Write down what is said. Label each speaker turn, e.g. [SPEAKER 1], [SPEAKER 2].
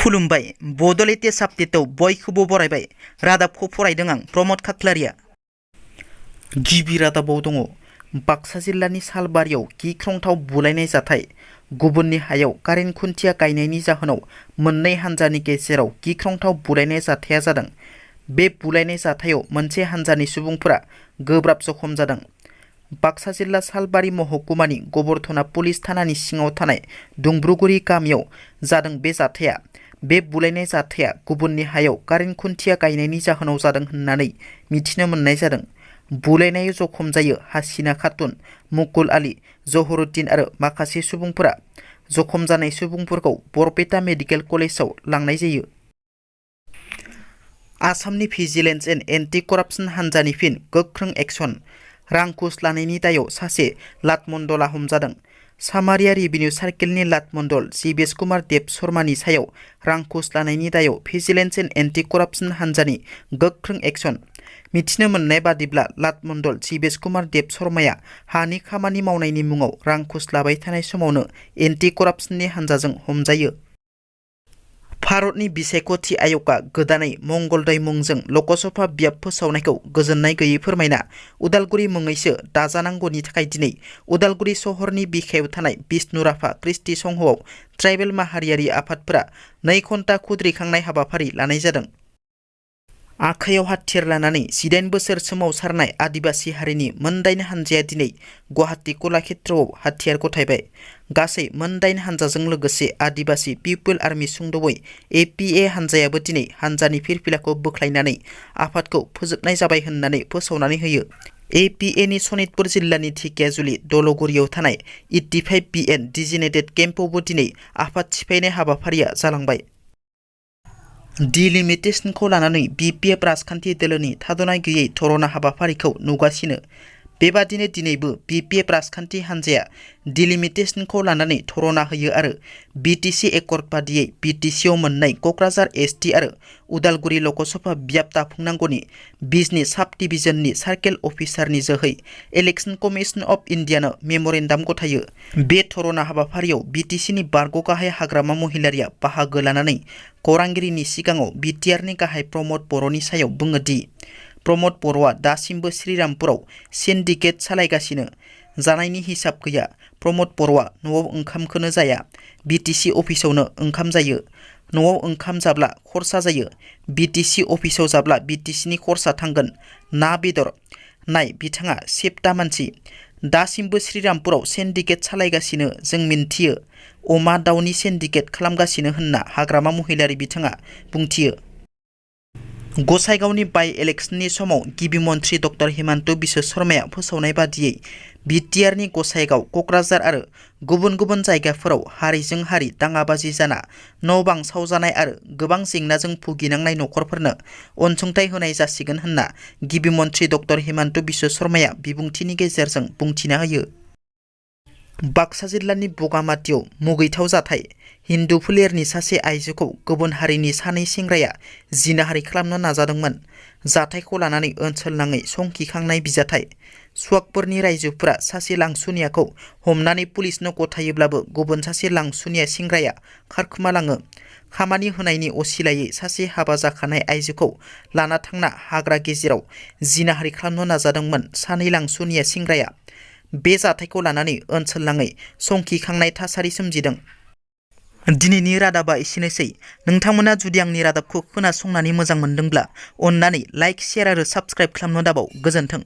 [SPEAKER 1] खुलुमबाय बड' लेटेस्ट आपडेटआव बयखौबो बरायबाय। रादाबखौ फरायदों आं प्रमद खाख्लारिया। गिबि रादाबाव दङ बाक्सा जिल्लानि सालबारियाव गिख्रंथाव बुलायनाय जाथाय। गुबुननि हायाव कारेन्ट खुन्थिया गायनायनि जाहोनाव मोननै हान्जानि गेजेराव गिख्रंथाव बुलायनाय जाथाया जादों। बे बुलायनाय जाथायाव मोनसे हान्जानि सुबुंफोरा गोब्राब जखम जादों। बाक्सा जिल्ला सालबारि महकुमानि गबरधना पुलिस थानानि सिङाव थानाय दुंब्रुगुरि गामियाव जादों बे जाथाया। बे बुलायनाय जाथाया गुबुननि हायाव कारेन्ट खुन्थिया गायनायनि जाहोनाव जादों होननानै मिथिनो मोननाय जादों। बुलायनायाव जखम जायो हासिना खातुन, मुकुल आली, जहरुद्दिन आरो माखासे सुबुंफोरा। जखम जानाय सुबुंफोरखौ बरपेटा मेडिकेल कलेजाव लांनाय जायो। आसामनि भिजिलेन्स एन्ड एन्टि करापसन हान्जानि फिन गोख्रों एक्सन। रां घुस लानायनि दायाव सासे लाटमन्डला हमजादों। सामारिया रेभिनिउ सार्केलनि लाटमन्डल जीवेश कुमार देब शर्मानि सायाव रां घुस लानायनि दायाव भिजिलेन्स एन्ड एन्टि करापसन हान्जानि गोख्रों एक्सन। मिथिनो मोननाय बादिब्ला लाटमन्डल जीवेश कुमार देब शर्माया हानि खामानि मावनायनि मुङाव रां घुस लाबाय थानाय समावनो एन्टि करापसननि हान्जाजों हमजायो। भारतनि बिसायख'थि आय'गआ गोदानै मंगलदै मुंजों लकसभा बियाब फोसावनायखौ गोजोननाय गैयै फोरमायना उदालगुरि मुङैसो दाजानांगौनि थाखाय दिनै उदालगुरि सहरनि बिखायाव थानाय बिष्णुराभा कृष्टि संघआव ट्राइबेल माहारियारि आफादफोरा 2 घन्टा खुद्रिखांनाय हाबाफारि लानाय जादों। आखायाव हाथियार लानानै 18 बोसोर सोमावसारनाय आदिबासि हारिनि मोनदाइन हानजाया दिनै गुवाहाटी कलाक्षेत्रआव हाथियार गथायबाय। गासै मोनदाइन हानजाजों लोगोसे आदिबासि पिपुल आर्मि सुंदबै APA हानजायाबो दिनै हानजानि फिरफिलाखौ बोख्लायनानै आफादखौ फोजोबनाय जाबाय होननानै फोसावनानै होयो। APAनि सनितपुर जिल्लानि ढेकियाजुलि दलगुरियाव थानाय 85 BN डिजिनेटेड केम्पआवबो दिनै आफाद सिफायनाय हाबाफारिया जालांबाय। डिलिमिटेशनखौ लानानै BPF राजखान्थि दोलोनि थाद'नाय गैयै धरना हाबाफारिखौ नुगासिनो। बेबादिनो दिनैबो BPF राजखान्थि हान्जाया डिलिमिटेशनखौ लानानै धरना होयो आरो BTC एकर्ड बादियै BTCआव मोननाय क'क्राझार ST आरो उदालगुरि लकसभा बियाब दाफुंनांगौनि 20नि साब डिभिजननि सार्केल अफिसारनि जोहै इलेक्शन कमिशन अफ इन्डियानो मेम'रेन्डाम गथायो। बे धरना हाबाफारियाव BTCनि बारग' गाहाय हाग्रामा महिलारिया बाहागो लानानै खौरांगिरिनि सिगाङाव BTRनि गाहाय प्रमद बर'नि सायाव बुङो दि प्रमद बर'आ दासिमबो श्रीरामपुराव सिन्डिकेट सालायगासिनो। जानायनि हिसाब गैया। प्रमद बर'आ न'आव ओंखामखौनो जाया। BTC अफिसावनो ओंखाम जायो। न'आव ओंखाम जाब्ला खरसा जायो। BTC अफिसाव जाब्ला BTCनि खरसा थांगोन। ना बेदर नाय बिथाङा सेप्ता मानसि। दासिमबो श्रीरामपुराव सिन्डिकेट सालायगासिनो जों मिन्थियो। अमा दाउनि सिन्डिकेट खालामगासिनो होनना हाग्रामा महिलारि बिथाङा बुंथियो। गसाइगावनि बाइ इलेक्शननि समाव गिबि मन्थ्रि डक्टर हिमन्त बिश्व शर्माया फोसावनाय बादियै BTRनि गसाइगाव, क'क्राझार आरो गुबुन गुबुन जायगाफोराव हारिजों हारि दाङाबाजि जाना न' बां सावजानाय आरो गोबां जेंनाजों भुगिनांनाय नखरफोरनो अनसुंथाइ होनाय जासिगोन होनना गिबि मन्थ्रि डक्टर हिमन्त बिश्व शर्माया बिबुंथिनि गेजेरजों बुंथिना होयो। बाक्सा जिल्लानि बगामातियाव मुगैथाव जाथाय। हिन्दु फोलेरनि सासे आइजोखौ गुबुन हारिनि सानै सेंग्राया जिनाहारि खालामनो नाजादोंमोन। जाथायखौ लानानै ओनसोल नाङै संखिखांनाय बिजाथाय। सुवाकपुरनि रायजोफोरा सासे लांसुनियाखौ हमनानै पुलिसनो गथायोब्लाबो गुबुन सासे लांसुनिया सेंग्राया खारखोमालाङो। खामानि होनायनि असिलायै सासे हाबा जाखानाय आइजोखौ लाना थांना हाग्रा गेजेराव जिनाहारि खालामनो नाजादोंमोन सानै लांसुनिया सेंग्राया। बे जाथायखौ लानानै ओनसोल नाङै संखिखांनाय थासारि सोमजिदों। दिनैनि रादाबा एसेनोसै। नोंथांमोना जुदि आंनि रादाबखौ खोनासंनानै मोजां मोनदोंब्ला अन्नानै लाइक, शेयार आरो साबस्क्राइब खालामनो दाबाव। गोजोन्थों।